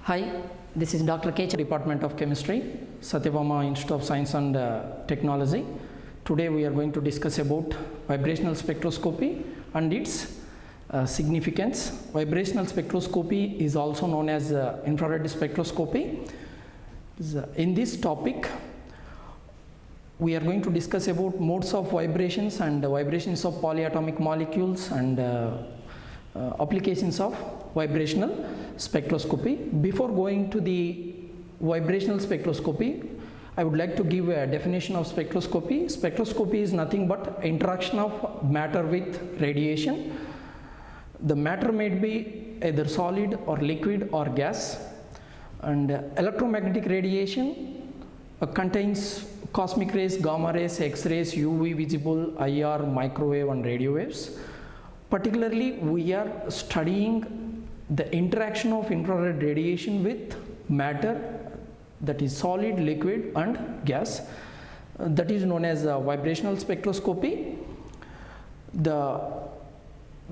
Hi, this is Dr. K. Department of Chemistry, Satyabama Institute of Science and Technology. Today we are going to discuss about vibrational spectroscopy and its significance. Vibrational spectroscopy is also known as infrared spectroscopy. In this topic, we are going to discuss about modes of vibrations and vibrations of polyatomic molecules and applications of vibrational spectroscopy. Before going to the vibrational spectroscopy, I would like to give a definition of spectroscopy. Spectroscopy is nothing but interaction of matter with radiation. The matter may be either solid or liquid or gas, and electromagnetic radiation contains cosmic rays, gamma rays, X-rays, UV, visible, IR, microwave and radio waves. Particularly, we are studying the interaction of infrared radiation with matter, that is solid, liquid and gas. That is known as vibrational spectroscopy. The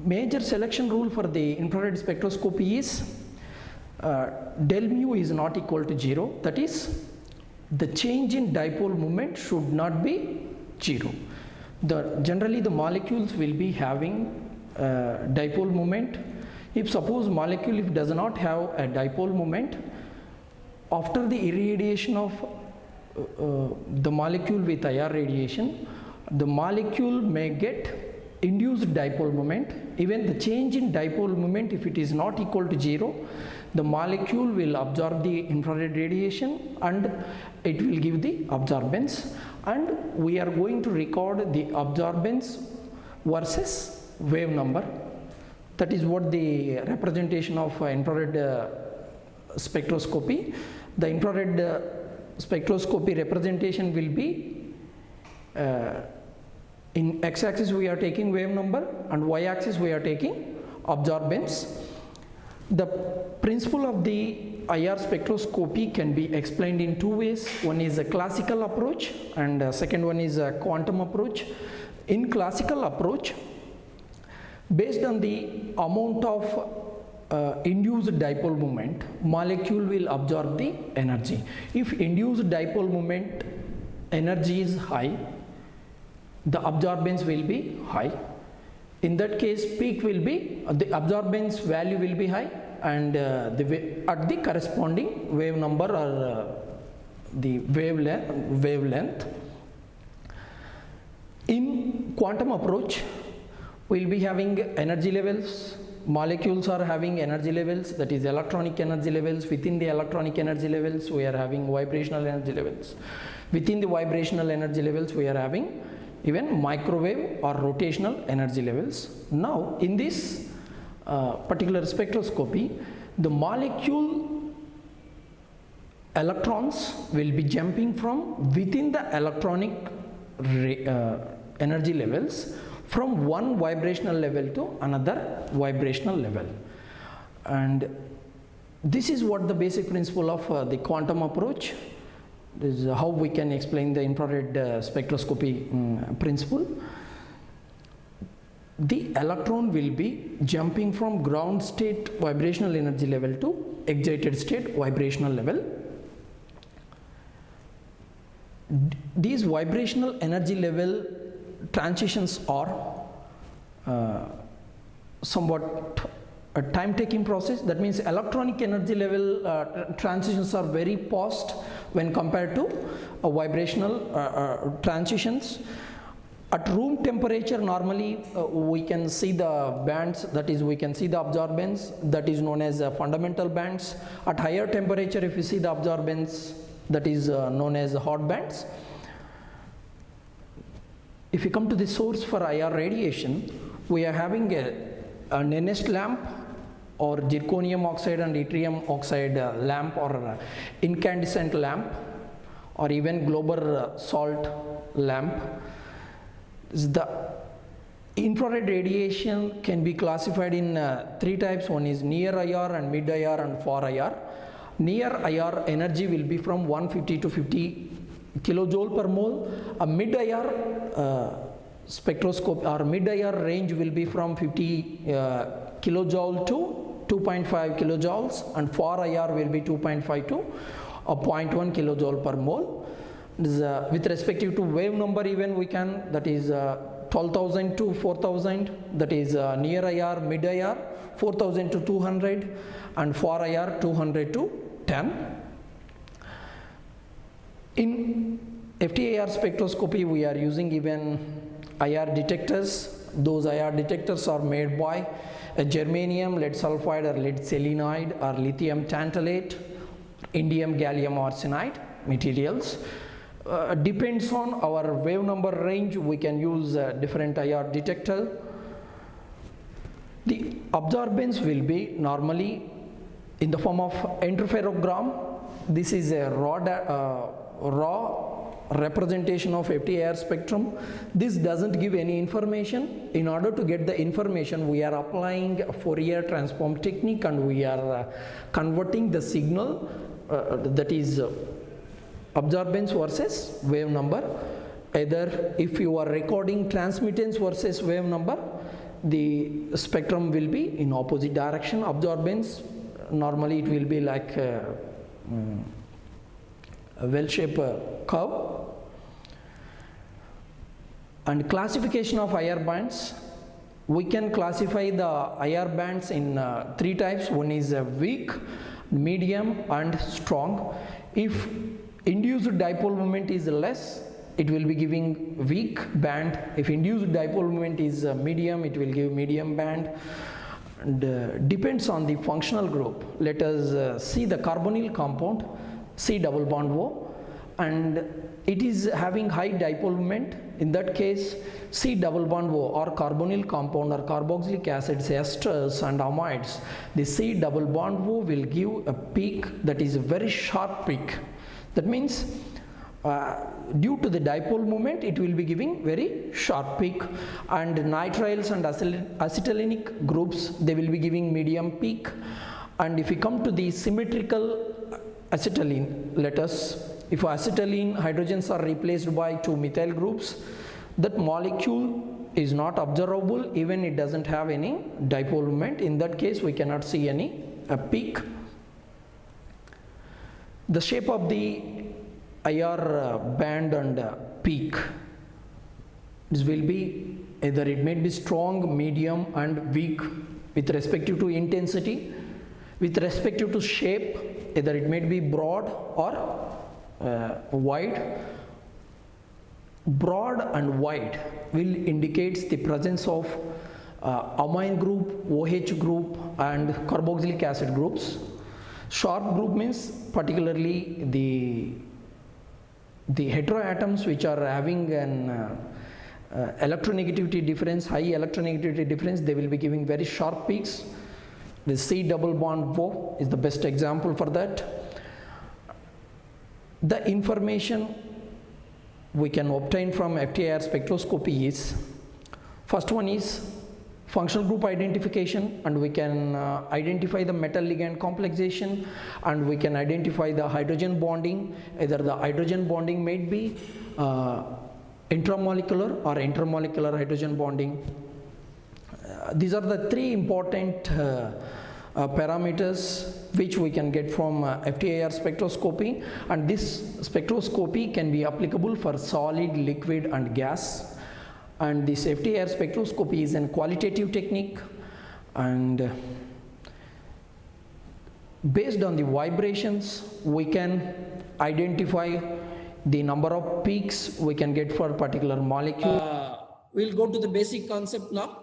major selection rule for the infrared spectroscopy is del mu is not equal to 0. That is, the change in dipole moment should not be 0. Generally the molecules will be having dipole moment. If suppose molecule does not have a dipole moment, after the irradiation of the molecule with IR radiation, the molecule may get induced dipole moment. Even the change in dipole moment, if it is not equal to 0, the molecule will absorb the infrared radiation and it will give the absorbance, and we are going to record the absorbance versus wave number. That is what the representation of infrared spectroscopy. The infrared spectroscopy representation will be in x-axis we are taking wave number and y-axis we are taking absorbance. The principle of the IR spectroscopy can be explained in two ways. One is a classical approach and second one is a quantum approach. In classical approach, based on the amount of induced dipole moment, molecule will absorb the energy. If induced dipole moment energy is high, the absorbance will be high. In that case, peak will be, the absorbance value will be high, and at the corresponding wave number or the wavelength. In quantum approach, we will be having energy levels. Molecules are having energy levels, that is electronic energy levels. Within the electronic energy levels, we are having vibrational energy levels. Within the vibrational energy levels, we are having even microwave or rotational energy levels. Now, in this particular spectroscopy, the molecule electrons will be jumping from within the electronic energy levels from one vibrational level to another vibrational level. And this is what the basic principle of the quantum approach. This is how we can explain the infrared spectroscopy principle. The electron will be jumping from ground state vibrational energy level to excited state vibrational level. These vibrational energy level transitions are somewhat a time-taking process. That means electronic energy level transitions are very fast when compared to vibrational transitions. At room temperature, normally we can see the bands, that is we can see the absorbance, that is known as fundamental bands. At higher temperature, if you see the absorbance, that is known as hot bands. If you come to the source for IR radiation, we are having an NS lamp or zirconium oxide and yttrium oxide lamp or incandescent lamp or even Glauber salt lamp. The infrared radiation can be classified in three types. One is near IR and mid IR and far IR. Near IR energy will be from 150 to 50 kilojoule per mole. A mid IR spectroscope or mid IR range will be from 50 kilojoule to 2.5 kilojoules, and for IR will be 2.5 to 0.1 kilojoule per mole. This, with respective to wave number, even we can, that is 12,000 to 4,000, that is near IR, mid IR, 4,000 to 200, and for IR 200 to 10. In FTIR spectroscopy, we are using even IR detectors. Those IR detectors are made by a germanium, lead sulfide, or lead selenide, or lithium tantalate, indium gallium arsenide materials. Depends on our wave number range, we can use different IR detector. The absorbance will be normally in the form of interferogram. This is a raw representation of FTIR spectrum. This doesn't give any information. In order to get the information, we are applying a Fourier transform technique, and we are converting the signal, that is absorbance versus wave number. Either if you are recording transmittance versus wave number, the spectrum will be in opposite direction. Absorbance, normally it will be like a well-shaped curve. And classification of IR bands, we can classify the IR bands in three types. One is weak, medium, and strong. If induced dipole moment is less, it will be giving weak band. If induced dipole moment is medium, it will give medium band. And depends on the functional group. Let us see the carbonyl compound C double bond O, and it is having high dipole moment. In that case, C double bond O or carbonyl compound or carboxylic acids, esters and amides, the C double bond O will give a peak that is a very sharp peak. That means due to the dipole moment, it will be giving very sharp peak. And nitriles and acetylenic groups, they will be giving medium peak. And if we come to the symmetrical acetylene, if acetylene hydrogens are replaced by two methyl groups, that molecule is not observable, even it doesn't have any dipole moment. In that case, we cannot see any peak. The shape of the IR band and peak, this will be either it may be strong, medium, and weak with respective to intensity. With respective to shape, either it may be broad or wide. Broad and wide will indicates the presence of amine group, OH group, and carboxylic acid groups. Sharp group means particularly the heteroatoms which are having an electronegativity difference, high electronegativity difference, they will be giving very sharp peaks. The C double bond O is the best example for that. The information we can obtain from FTIR spectroscopy is, first one is functional group identification, and we can identify the metal ligand complexation, and we can identify the hydrogen bonding. Either the hydrogen bonding may be intramolecular or intermolecular hydrogen bonding. These are the three important parameters which we can get from FTIR spectroscopy, and this spectroscopy can be applicable for solid, liquid, and gas. And this FTIR spectroscopy is a qualitative technique, and based on the vibrations we can identify the number of peaks we can get for a particular molecule. We'll go to the basic concept now.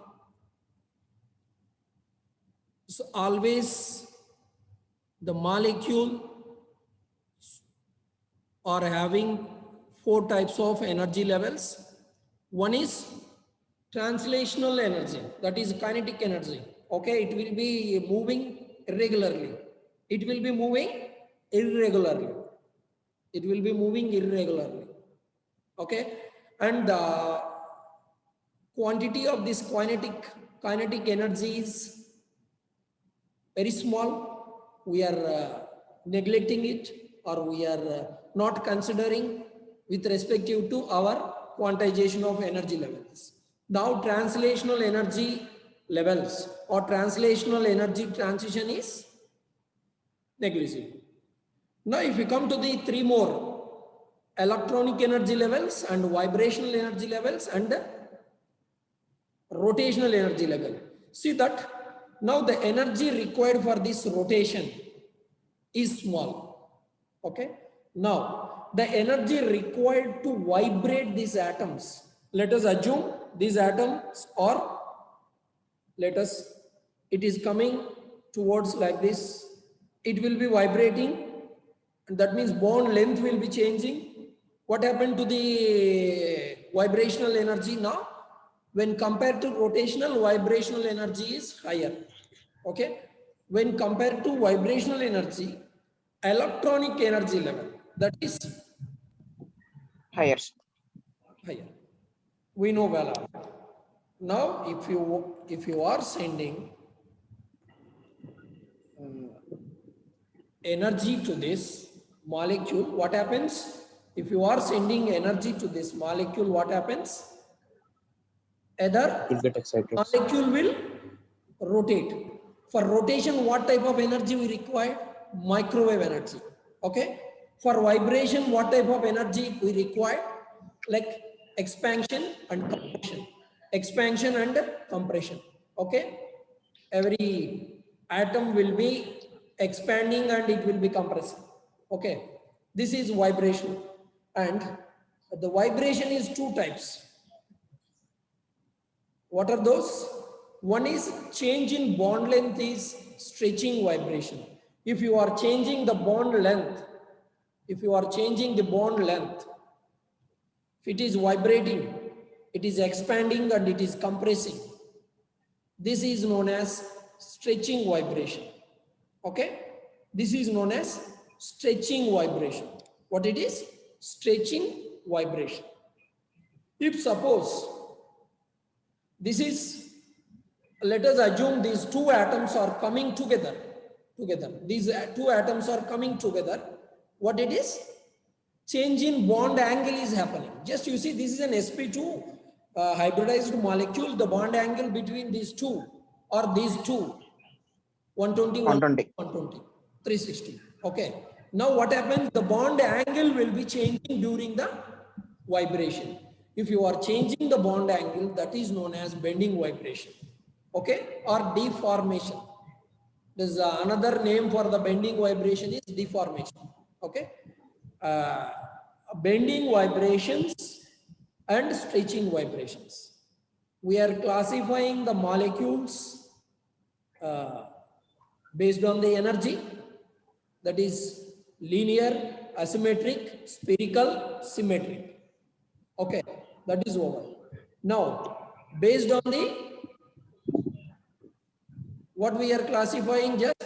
So always the molecule are having four types of energy levels. One is translational energy, that is kinetic energy. Okay, it will be moving irregularly. It will be moving irregularly. It will be moving irregularly. Okay, and the quantity of this kinetic energy is very small. We are neglecting it, or we are not considering with respective to our quantization of energy levels. Now translational energy levels or translational energy transition is negligible. Now if we come to the three more, electronic energy levels and vibrational energy levels and rotational energy level. See that now the energy required for this rotation is small. Okay, now the energy required to vibrate these atoms, let us assume these atoms are, let us, it is coming towards like this, it will be vibrating, and that means bond length will be changing. What happened to the vibrational energy now? When compared to rotational, vibrational energy is higher. Okay, when compared to vibrational energy, electronic energy level, that is higher. higher. We know well. Now if you are sending energy to this molecule, what happens? If you are sending energy to this molecule, what happens? Either Will get excited. molecule will rotate. For rotation, what type of energy we require? Microwave energy. Okay. For vibration, what type of energy we require? Like expansion and compression. Expansion and compression. Okay. Every atom will be expanding and it will be compressing. Okay. This is vibration. And the vibration is two types. What are those? One is change in bond length is stretching vibration. If you are changing the bond length, if it is vibrating, it is expanding and it is compressing. This is known as stretching vibration. Okay? This is known as stretching vibration. What it is? Stretching vibration. If suppose this is, let us assume these two atoms are coming together. These two atoms are coming together. What it is? Change in bond angle is happening. Just you see, this is an sp2 hybridized molecule. The bond angle between these two or these two, 120, 120, 360. Okay. Now what happens? The bond angle will be changing during the vibration. If you are changing the bond angle, that is known as bending vibration. Okay, or deformation. There's another name for the bending vibration is deformation. Okay, bending vibrations and stretching vibrations. We are classifying the molecules based on the energy, that is linear, asymmetric, spherical, symmetric. Okay, that is over. Now, based on the what we are classifying, just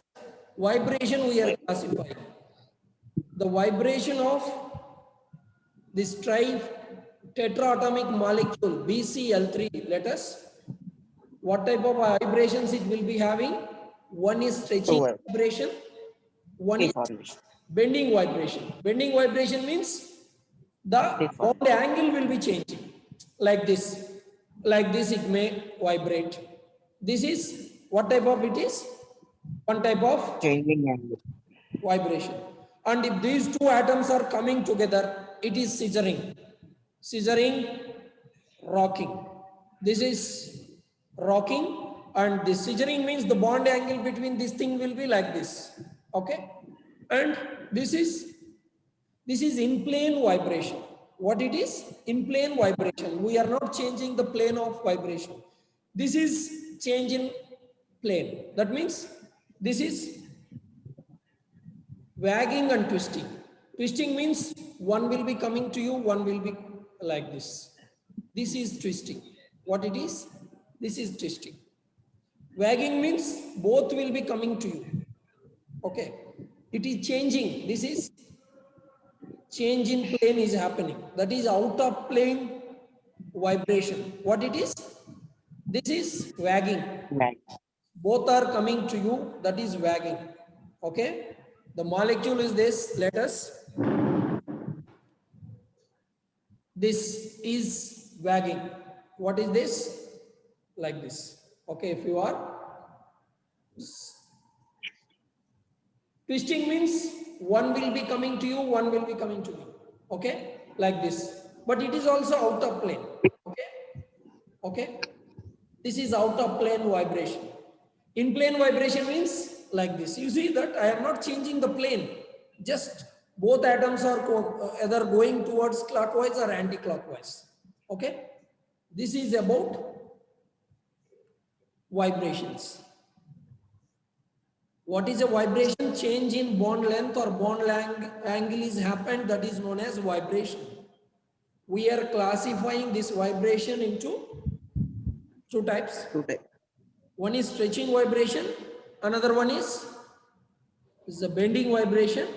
vibration we are classifying. The vibration of this tetraatomic molecule BCl3, let us, what type of vibrations it will be having? One is stretching vibration, one is bending vibration. Bending vibration means the bond angle will be changing like this. Like this it may vibrate. This is what type of it is? One type of changing angle vibration. And if these two atoms are coming together, it is scissoring. Scissoring, rocking. This is rocking, and this scissoring means the bond angle between this thing will be like this. Okay? And this is in plane vibration. What it is? In plane vibration. We are not changing the plane of vibration. This is change in plane. That means this is wagging and twisting. Twisting means one will be coming to you, one will be like this. This is twisting. What it is? This is twisting. Wagging means both will be coming to you. Okay. It is changing. This is change in plane is happening. That is out of plane vibration. What it is? This is wagging. Both are coming to you. That is wagging. Okay. The molecule is this. Let us. This is wagging. What is this? Like this. Okay, if you are twisting means one will be coming to you, one will be coming to me. Okay, like this. But it is also out of plane. Okay, okay. This is out of plane vibration. In plane vibration means like this. You see that I am not changing the plane. Just both atoms are either going towards clockwise or anti-clockwise. Okay. This is about vibrations. What is a vibration? Change in bond length or bond angle is happened, that is known as vibration. We are classifying this vibration into two types. One is stretching vibration, another one is the bending vibration.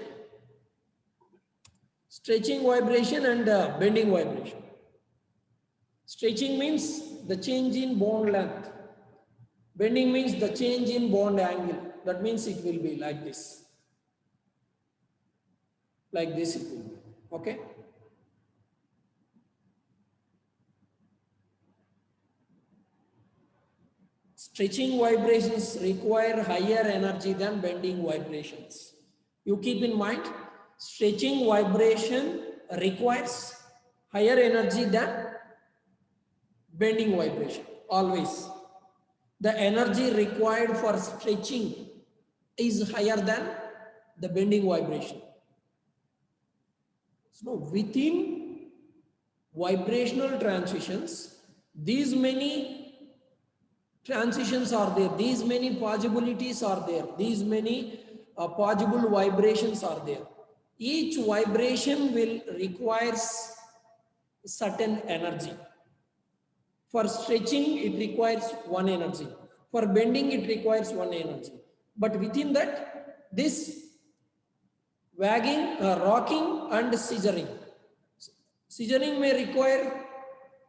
Stretching vibration and bending vibration. Stretching means the change in bond length. Bending means the change in bond angle. That means it will be like this. Like this it will be. Okay. Stretching vibrations require higher energy than bending vibrations. You keep in mind, stretching vibration requires higher energy than bending vibration, always. The energy required for stretching is higher than the bending vibration. So within vibrational transitions, these many transitions are there, these many possibilities are there, these many possible vibrations are there. Each vibration will requires certain energy. For stretching, it requires one energy. For bending, it requires one energy. But within that, this wagging, rocking and scissoring. Scissoring may require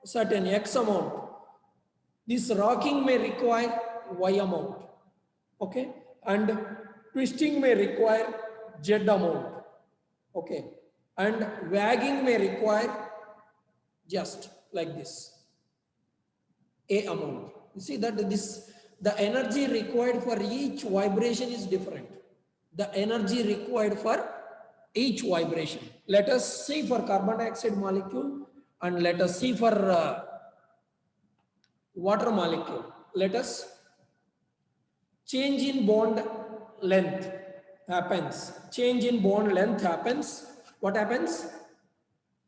certain X amount. This rocking may require Y amount. Okay. And twisting may require Z amount. Okay. And wagging may require just like this. A amount. You see that the energy required for each vibration is different. The energy required for each vibration. Let us see for carbon dioxide molecule and let us see for water molecule. Let us change in bond length happens. Change in bond length happens. What happens?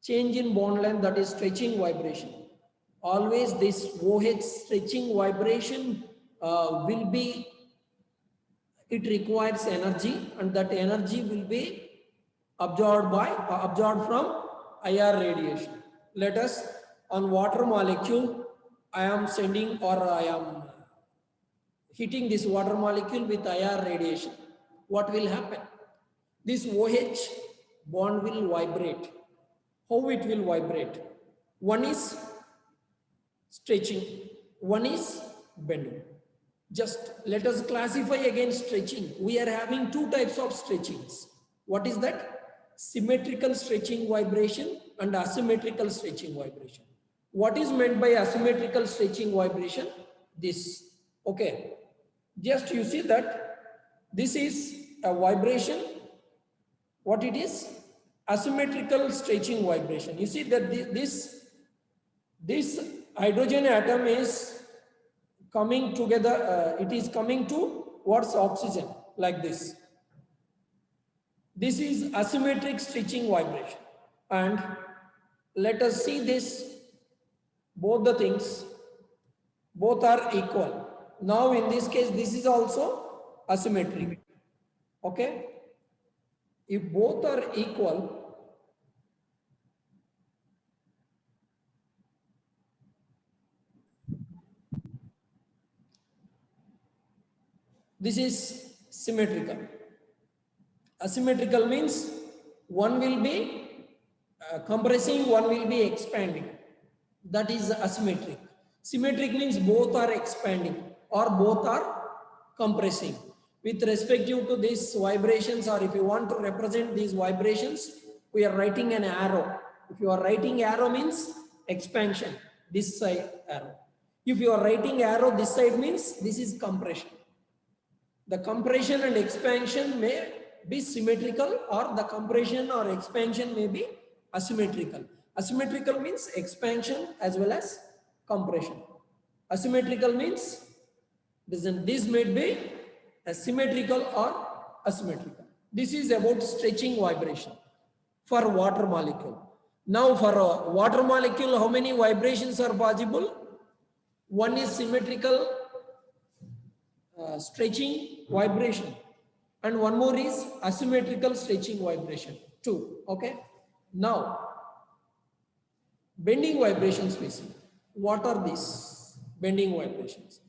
Change in bond length, that is stretching vibration. Always this OH stretching vibration will be, it requires energy, and that energy will be absorbed from IR radiation. Let us, on water molecule, I am sending or I am hitting this water molecule with IR radiation. What will happen? This OH bond will vibrate. How it will vibrate? One is stretching, one is bending. Just let us classify again stretching. We are having two types of stretchings. What is that? Symmetrical stretching vibration and asymmetrical stretching vibration. What is meant by asymmetrical stretching vibration? This. Okay. Just you see that this is a vibration. What it is? Asymmetrical stretching vibration. You see that this hydrogen atom is coming together, it is coming towards oxygen like this. This is asymmetric stretching vibration. And let us see this, both the things, both are equal. Now in this case, this is also asymmetric. Okay. If both are equal, this is symmetrical. Asymmetrical means one will be compressing, one will be expanding. That is asymmetric. Symmetric means both are expanding or both are compressing. With respect to these vibrations, or if you want to represent these vibrations, we are writing an arrow. If you are writing arrow means expansion, this side arrow. If you are writing arrow this side means this is compression. The compression and expansion may be symmetrical, or the compression or expansion may be asymmetrical. Asymmetrical means expansion as well as compression. Asymmetrical means this may be symmetrical or asymmetrical. This is about stretching vibration for water molecule. Now for a water molecule, how many vibrations are possible? One is symmetrical stretching vibration, and one more is asymmetrical stretching vibration. Two. Okay. Now bending vibrations we see. What are these bending vibrations?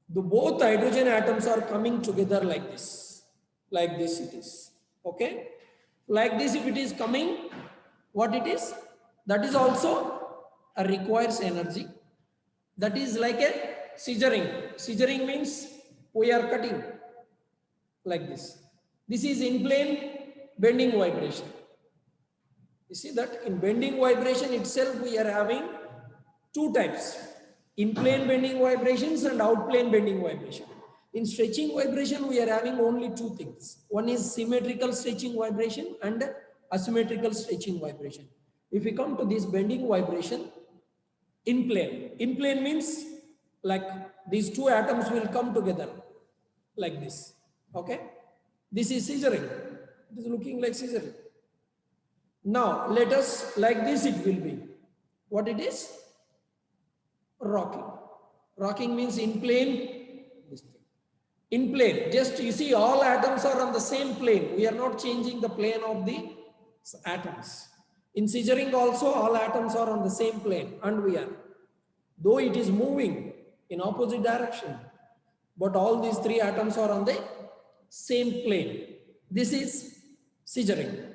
The both hydrogen atoms are coming together like this. Like this it is. Okay. Like this if it is coming, what it is? That is also requires energy. That is like a scissoring. Scissoring means we are cutting like this. This is in plane bending vibration. You see that in bending vibration itself we are having two types. In plane bending vibrations and out plane bending vibration. In stretching vibration we are having only two things. One is symmetrical stretching vibration and asymmetrical stretching vibration. If we come to this bending vibration, in plane means like these two atoms will come together like this. Okay. This is scissoring. It is looking like scissoring. Now let us, like this it will be. What it is? Rocking. Rocking means in plane, this thing. In plane, just you see all atoms are on the same plane. We are not changing the plane of the atoms. In scissoring also all atoms are on the same plane, and we are. Though it is moving in opposite direction, but all these three atoms are on the same plane. This is scissoring.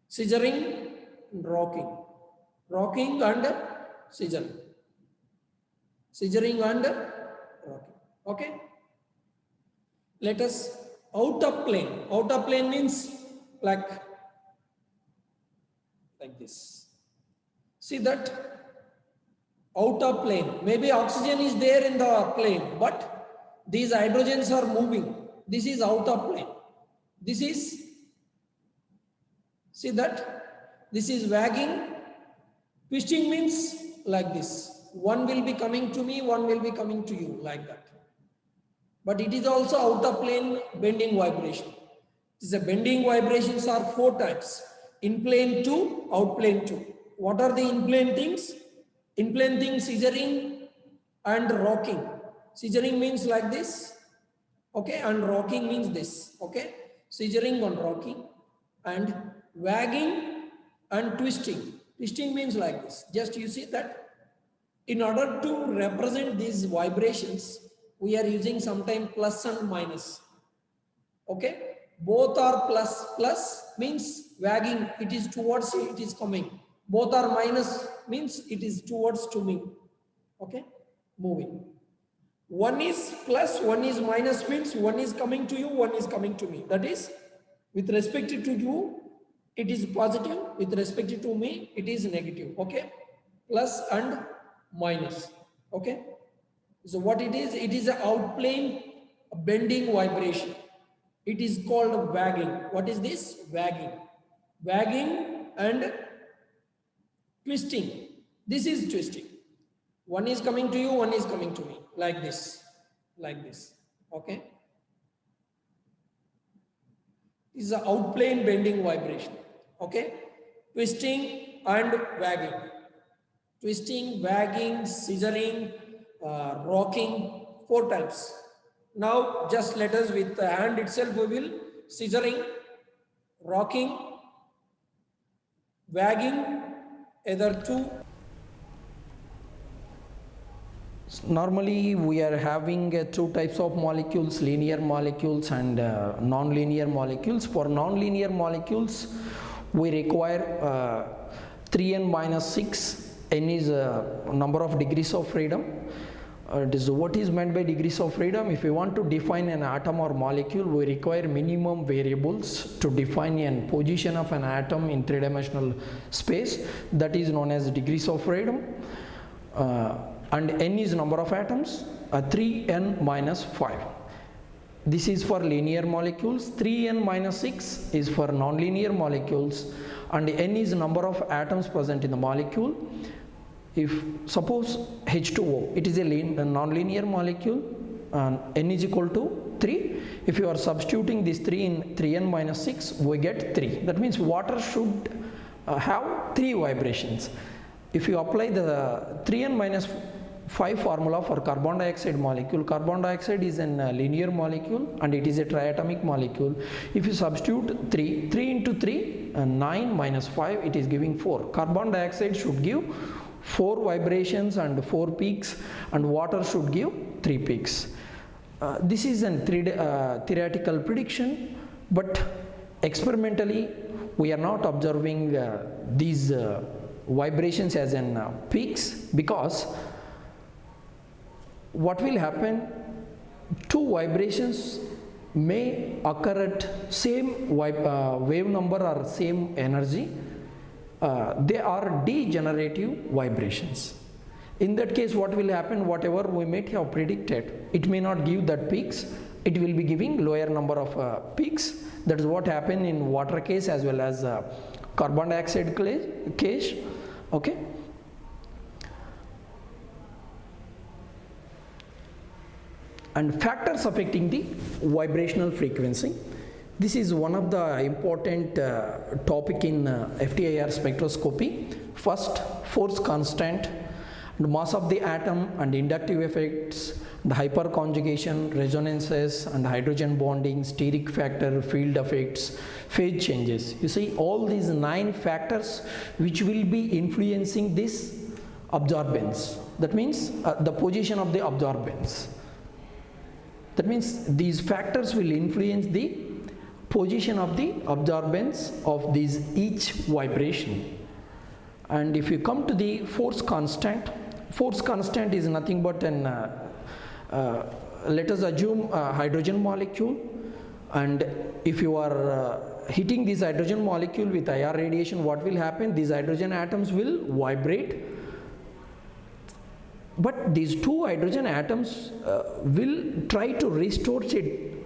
Scissoring and rocking. Rocking and scissoring. Scissoring and rocking. Okay. Let us out of plane. Out of plane means like this. See that out of plane. Maybe oxygen is there in the plane, but these hydrogens are moving. This is out of plane. This is, see that this is wagging. Twisting means like this. One will be coming to me, one will be coming to you, like that. But it is also out of plane bending vibration. The bending vibrations are four types. In plane 2, out plane 2. What are the in plane things? In plane things, scissoring and rocking. Scissoring means like this. Okay, and rocking means this. Okay, scissoring and rocking, and wagging and twisting. Twisting means like this. Just you see that in order to represent these vibrations, we are using sometimes plus and minus. Okay, both are plus means wagging, it is towards you, it is coming. Both are minus means it is towards to me. Okay, moving. One is plus, one is minus means one is coming to you, one is coming to me. That is, with respect to you, it is positive. With respect to me, it is negative. Okay, plus and minus. Okay, so what it is an outplane bending vibration. It is called wagging. What is this? Wagging. Wagging and twisting. This is twisting. One is coming to you, one is coming to me. Like this. Like this. Okay. This is an outplane bending vibration. Okay. Twisting and wagging. Twisting, wagging, scissoring, rocking, four types. Now just let us with the hand itself we will scissoring, rocking, wagging, either two. Normally we are having two types of molecules, linear molecules and non-linear molecules. For non-linear molecules we require 3n minus 6. N is number of degrees of freedom. What is meant by degrees of freedom? If we want to define an atom or molecule, we require minimum variables to define a position of an atom in three-dimensional space. That is known as degrees of freedom. and n is number of atoms, 3n minus 5. This is for linear molecules. 3n minus 6 is for non-linear molecules, and n is number of atoms present in the molecule. If suppose H2O, it is a non-linear molecule, and n is equal to 3. If you are substituting this 3 in 3n minus 6, we get 3. That means water should have 3 vibrations. If you apply the 3n minus 5 formula for carbon dioxide molecule, carbon dioxide is a linear molecule and it is a triatomic molecule. If you substitute 3 into 3, 9 minus 5, it is giving 4. Carbon dioxide should give 4 vibrations and 4 peaks, and water should give 3 peaks. This is a theoretical prediction, but experimentally we are not observing these vibrations as in peaks, because what will happen, 2 vibrations may occur at same wave number or same energy. They are degenerative vibrations. In that case, what will happen, whatever we might have predicted, it may not give that peaks, it will be giving lower number of peaks. That is what happened in water case as well as carbon dioxide case. Okay. And factors affecting the vibrational frequency. This is one of the important topic in Ftir spectroscopy. First, force constant, and mass of the atom, and inductive effects, and hyperconjugation, resonances, and hydrogen bonding, steric factor, field effects, phase changes. You see all these 9 factors which will be influencing this absorbance. That means the position of the absorbance. That means these factors will influence the position of the absorbance of these each vibration. And if you come to the force constant is nothing but an let us assume a hydrogen molecule, and if you are hitting this hydrogen molecule with IR radiation, what will happen? These hydrogen atoms will vibrate, but these 2 hydrogen atoms will try to restore its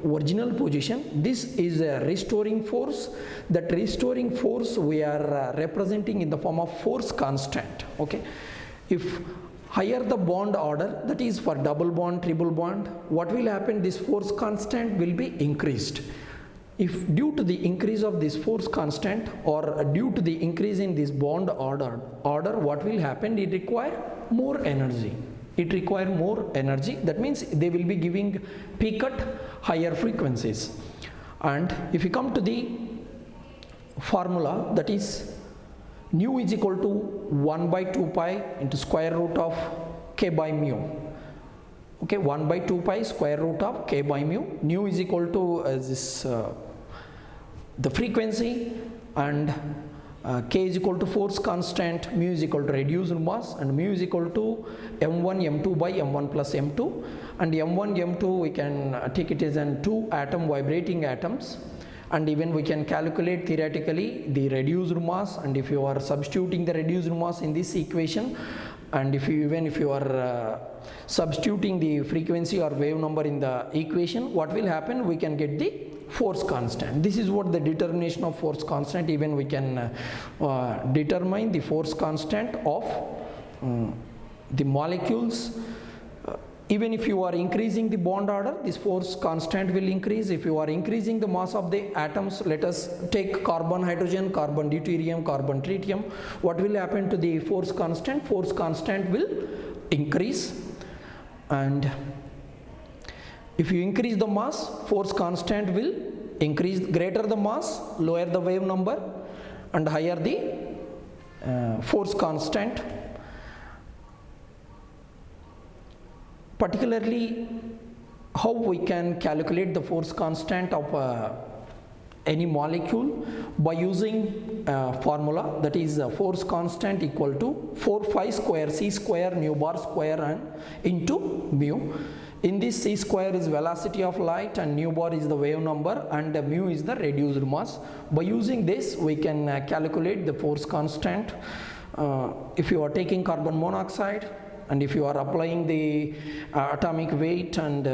original position. This is a restoring force. That restoring force we are representing in the form of force constant. Okay, if higher the bond order, that is for double bond, triple bond, what will happen? This force constant will be increased. If due to the increase of this force constant or due to the increase in this bond order, what will happen? It require more energy. It require more energy. That means they will be giving peak at higher frequencies. And if you come to the formula, that is nu is equal to 1 by 2 pi into square root of k by mu. Okay, 1 by 2 pi square root of k by mu. Nu is equal to the frequency, and k is equal to force constant, mu is equal to reduced mass, and mu is equal to m1 m2 by m1 plus m2, and m1 m2 we can take it as an 2 atom vibrating atoms, and even we can calculate theoretically the reduced mass. And if you are substituting the reduced mass in this equation, and if you are substituting the frequency or wave number in the equation, what will happen? We can get the force constant. This is what the determination of force constant. Even we can determine the force constant of the molecules. Even if you are increasing the bond order, this force constant will increase. If you are increasing the mass of the atoms, let us take carbon, hydrogen, carbon, deuterium, carbon, tritium, what will happen to the force constant? Force constant will increase. And if you increase the mass, force constant will increase. Greater the mass, lower the wave number, and higher the force constant. Particularly, how we can calculate the force constant of any molecule? By using a formula, that is force constant equal to 4 pi square c square nu bar square and into mu. In this, c square is velocity of light and nu bar is the wave number and mu is the reduced mass. By using this, we can calculate the force constant. If you are taking carbon monoxide, And if you are applying the atomic weight and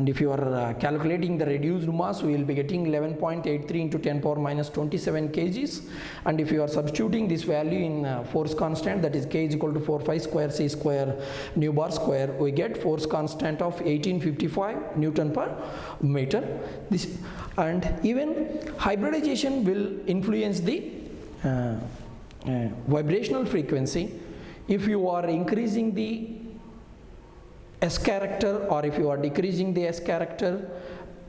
if you are calculating the reduced mass, we will be getting 11.83 into 10 power minus 27 kgs. And if you are substituting this value in force constant, that is k is equal to 4 pi square c square nu bar square, we get force constant of 1855 Newton per meter. This, and even hybridization will influence the vibrational frequency. If you are increasing the S character or if you are decreasing the S character,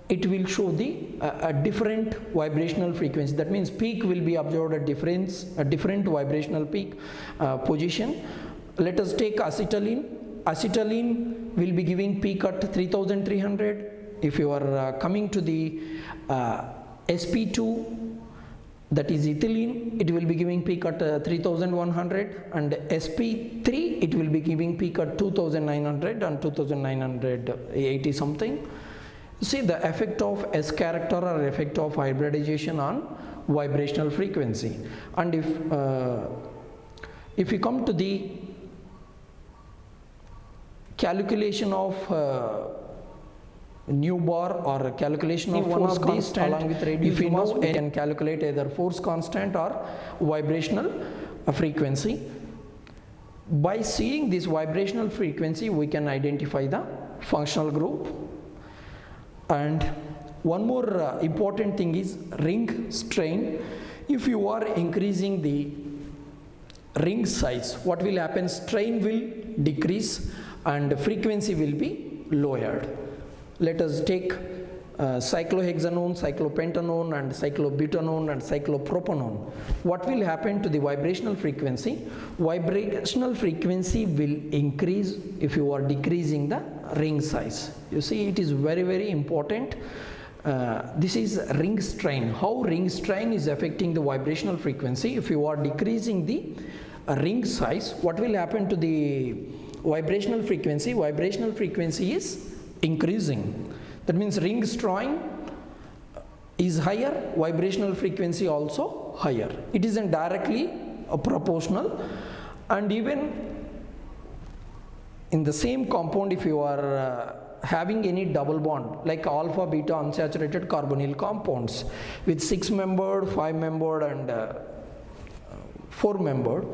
it will show the a different vibrational frequency. That means peak will be observed at a different vibrational peak position. Let us take acetylene. Acetylene will be giving peak at 3300. If you are coming to the sp2, that is ethylene, it will be giving peak at 3100, and sp3 it will be giving peak at 2900 and 2980 something. See the effect of S character or effect of hybridization on vibrational frequency. And if you come to the calculation of nu bar or calculation of force constant, along with if you know, you can calculate either force constant or vibrational frequency. By seeing this vibrational frequency, we can identify the functional group. And one more important thing is ring strain. If you are increasing the ring size, what will happen? Strain will decrease and frequency will be lowered. Let us take cyclohexanone, cyclopentanone and cyclobutanone and cyclopropanone. What will happen to the vibrational frequency? Vibrational frequency will increase if you are decreasing the ring size. You see, it is very, very important. This is ring strain. How ring strain is affecting the vibrational frequency? If you are decreasing the ring size, what will happen to the vibrational frequency? Vibrational frequency is increasing. That means ring strain is higher, vibrational frequency also higher. It isn't directly proportional. And even in the same compound, if you are having any double bond like alpha beta unsaturated carbonyl compounds with 6-membered, 5-membered and 4-membered,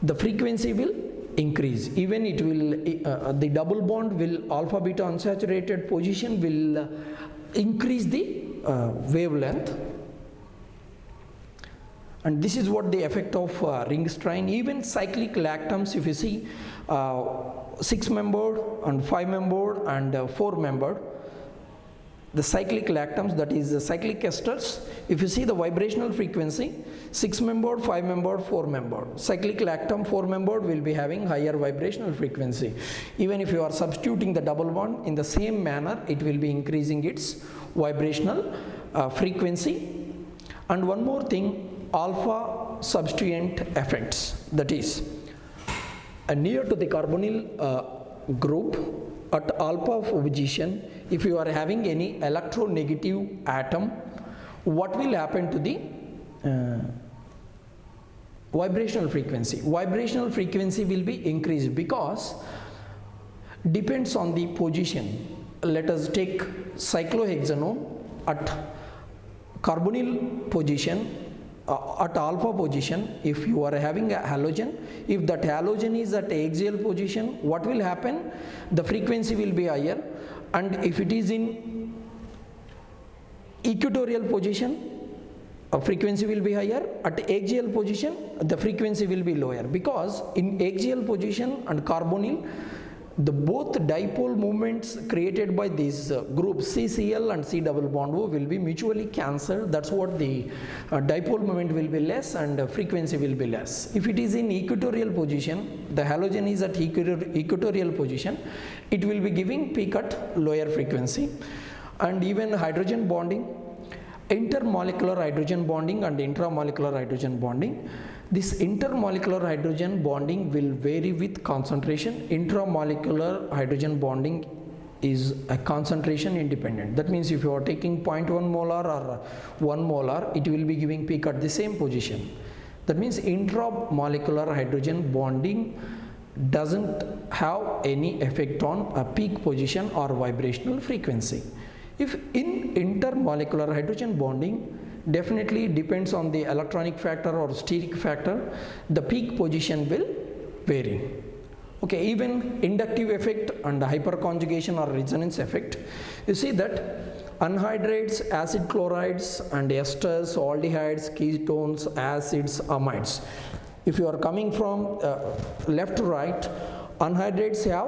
the frequency will increase. Even it will the double bond will alpha beta unsaturated position will increase the wavelength, and this is what the effect of ring strain. Even cyclic lactams, if you see 6-membered and 5-membered and 4-membered, the cyclic lactams, that is the cyclic esters, if you see the vibrational frequency, 6-membered, 5-membered, 4-membered. Cyclic lactam 4-membered will be having higher vibrational frequency. Even if you are substituting the double bond in the same manner, it will be increasing its vibrational frequency. And one more thing, alpha substituent effects, that is near to the carbonyl group at alpha position, if you are having any electronegative atom, what will happen to the vibrational frequency? Vibrational frequency will be increased because depends on the position. Let us take cyclohexanone at carbonyl position, at alpha position. If you are having a halogen, if that halogen is at axial position, what will happen? The frequency will be higher. And if it is in equatorial position, frequency will be higher. At axial position, the frequency will be lower, because in axial position and carbonyl, the both dipole moments created by these groups CCl and C double bond O will be mutually cancelled. That's what the dipole moment will be less and frequency will be less. If it is in equatorial position, the halogen is at equatorial position, it will be giving peak at lower frequency. And even hydrogen bonding, intermolecular hydrogen bonding and intramolecular hydrogen bonding. This intermolecular hydrogen bonding will vary with concentration. Intramolecular hydrogen bonding is a concentration independent. That means if you are taking 0.1 molar or 1 molar, it will be giving peak at the same position. That means intramolecular hydrogen bonding doesn't have any effect on a peak position or vibrational frequency. If in intermolecular hydrogen bonding, definitely depends on the electronic factor or steric factor, the peak position will vary. Okay, even inductive effect and hyperconjugation or resonance effect, you see that anhydrates, acid chlorides and esters, aldehydes, ketones, acids, amides. If you are coming from left to right, anhydrates have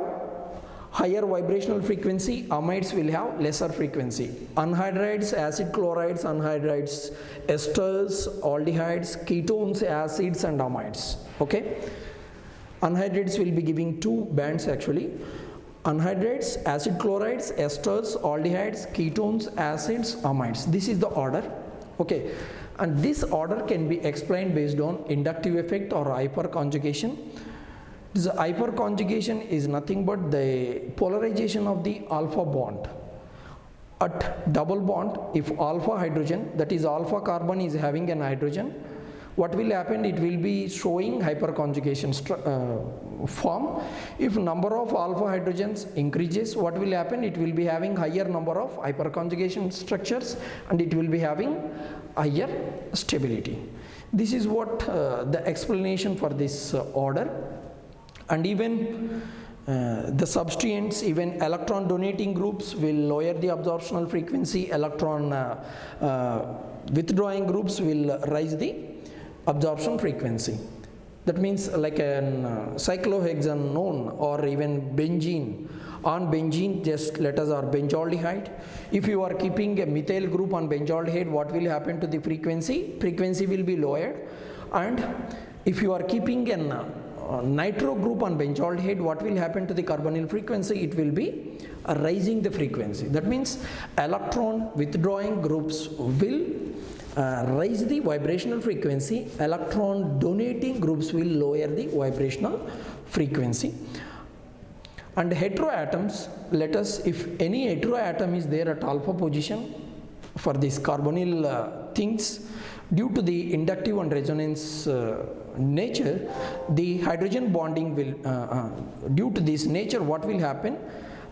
higher vibrational frequency, amides will have lesser frequency. Anhydrates, acid chlorides, anhydrates, esters, aldehydes, ketones, acids and amides. Okay, anhydrates will be giving two bands actually. Anhydrates, acid chlorides, esters, aldehydes, ketones, acids, amides. This is the order. Okay, and this order can be explained based on inductive effect or hyperconjugation. This hyperconjugation is nothing but the polarization of the alpha bond. At double bond, if alpha hydrogen, that is alpha carbon is having an hydrogen, what will happen? It will be showing hyperconjugation form. If number of alpha hydrogens increases, what will happen? It will be having higher number of hyperconjugation structures and it will be having higher stability. This is what the explanation for this order. And even the substituents, even electron donating groups will lower the absorptional frequency, electron withdrawing groups will raise the absorption frequency. That means like an cyclohexanone or even benzene. On benzene, just let us, or benzaldehyde. If you are keeping a methyl group on benzaldehyde, what will happen to the frequency? Frequency will be lowered. And if you are keeping an nitro group on benzaldehyde, what will happen to the carbonyl frequency? It will be raising the frequency. That means electron withdrawing groups will raise the vibrational frequency, electron donating groups will lower the vibrational frequency. And heteroatoms, let us, if any heteroatom is there at alpha position for this carbonyl things, due to the inductive and resonance nature, the hydrogen bonding will, due to this nature, what will happen?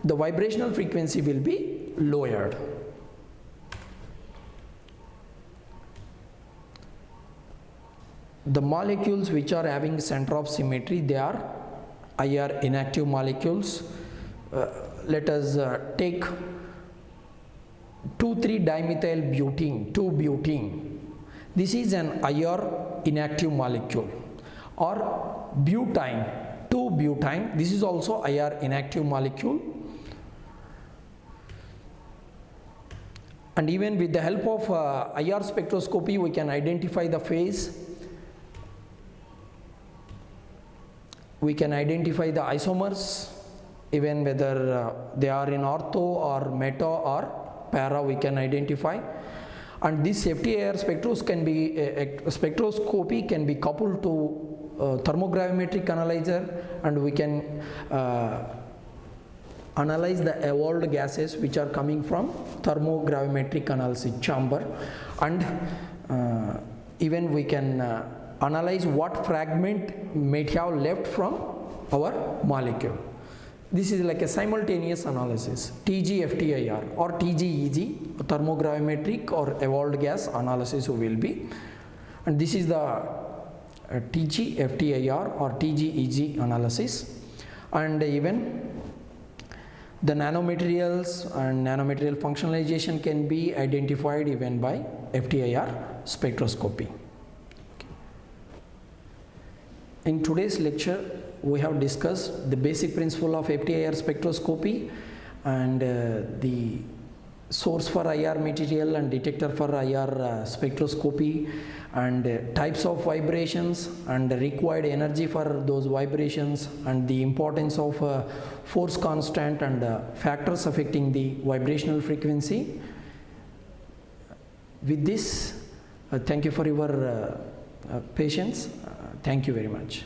The vibrational frequency will be lowered. The molecules which are having center of symmetry, they are IR inactive molecules. Let us take 2,3-dimethyl butene, 2-butene. This is an IR inactive molecule. Or butane, 2-butane. This is also IR inactive molecule. And even with the help of IR spectroscopy, we can identify the phase. We can identify the isomers, even whether they are in ortho or meta or para, we can identify. And this FTIR spectroscopy can be coupled to thermogravimetric analyzer, and we can analyze the evolved gases which are coming from thermogravimetric analysis chamber, and even we can analyze what fragment may have left from our molecule. This is like a simultaneous analysis, TG-FTIR or TGEG, thermogravimetric or evolved gas analysis will be. And this is the TG-FTIR or TGEG analysis. And even the nanomaterials and nanomaterial functionalization can be identified even by FTIR spectroscopy. In today's lecture, we have discussed the basic principle of FTIR spectroscopy and the source for IR material and detector for IR spectroscopy, and types of vibrations and the required energy for those vibrations, and the importance of force constant and factors affecting the vibrational frequency. With this, thank you for your patience. Thank you very much.